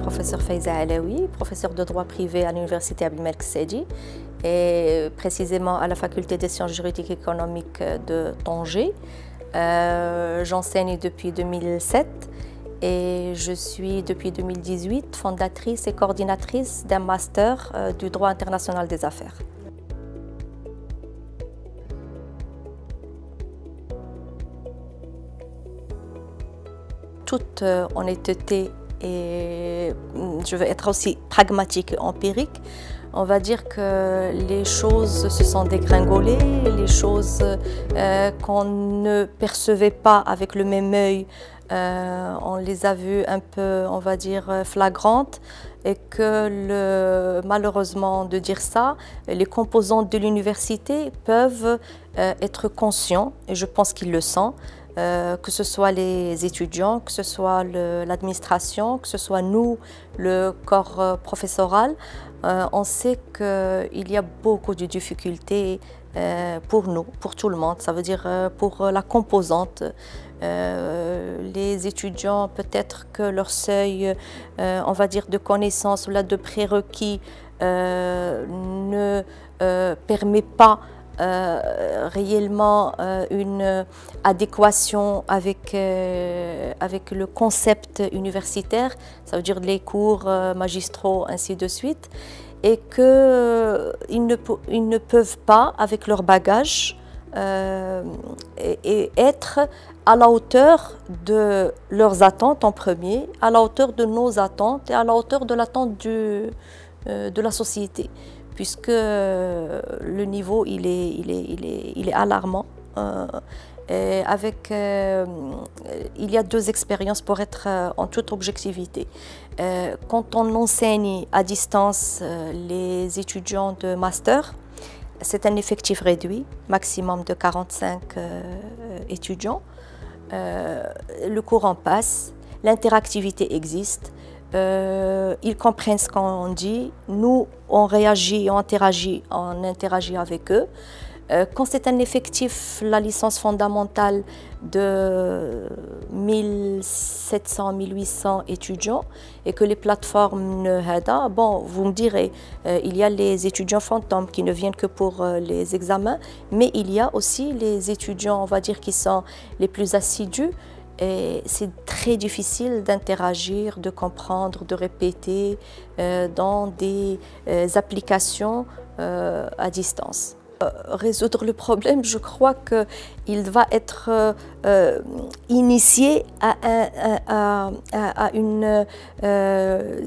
Professeur Faiza Alaoui, professeur de droit privé à l'université Abdelmalek Sadi et précisément à la faculté des sciences juridiques et économiques de Tanger. J'enseigne depuis 2007 et je suis depuis 2018 fondatrice et coordinatrice d'un master du droit international des affaires. Toute honnêteté et je veux être aussi pragmatique et empirique, on va dire que les choses se sont dégringolées, les choses qu'on ne percevait pas avec le même œil, on les a vues un peu, on va dire, flagrantes, et que malheureusement de dire ça, les composants de l'université peuvent être conscients, et je pense qu'ils le sont, que ce soit les étudiants, que ce soit l'administration, que ce soit nous, le corps professoral, on sait qu'il y a beaucoup de difficultés pour nous, pour tout le monde. Ça veut dire pour la composante. Les étudiants, peut-être que leur seuil, on va dire, de connaissances ou là de prérequis ne permet pas réellement une adéquation avec le concept universitaire, ça veut dire les cours magistraux, ainsi de suite, et qu'ils ne peuvent pas, avec leur bagage, et être à la hauteur de leurs attentes en premier, à la hauteur de nos attentes et à la hauteur de l'attente de la société, puisque le niveau il est alarmant. Il y a deux expériences pour être en toute objectivité. Quand on enseigne à distance les étudiants de master, c'est un effectif réduit, maximum de 45 étudiants. Le courant passe, l'interactivité existe. Ils comprennent ce qu'on dit, nous on réagit, on interagit avec eux. Quand c'est un effectif, la licence fondamentale de 1700-1800 étudiants et que les plateformes bon, vous me direz, il y a les étudiants fantômes qui ne viennent que pour les examens, mais il y a aussi les étudiants, on va dire, qui sont les plus assidus. Et c'est très difficile d'interagir, de comprendre, de répéter dans des applications à distance. Résoudre le problème, je crois qu'il va être initié à une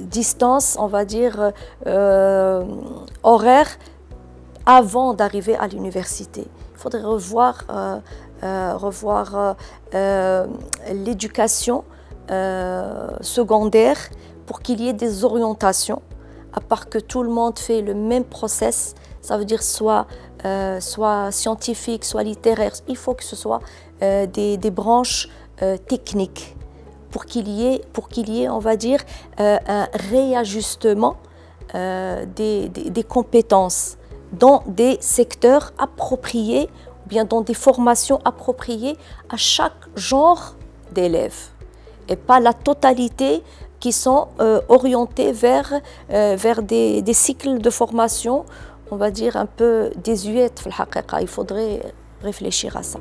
distance, on va dire, horaire avant d'arriver à l'université. Il faudrait revoir l'éducation secondaire pour qu'il y ait des orientations, à part que tout le monde fait le même process, ça veut dire soit scientifique, soit littéraire. Il faut que ce soit des branches techniques pour qu'il y ait, on va dire, un réajustement des compétences dans des secteurs appropriés, ou bien dans des formations appropriées à chaque genre d'élèves, et pas la totalité qui sont orientés vers des cycles de formation, on va dire, un peu désuètes. Il faudrait réfléchir à ça.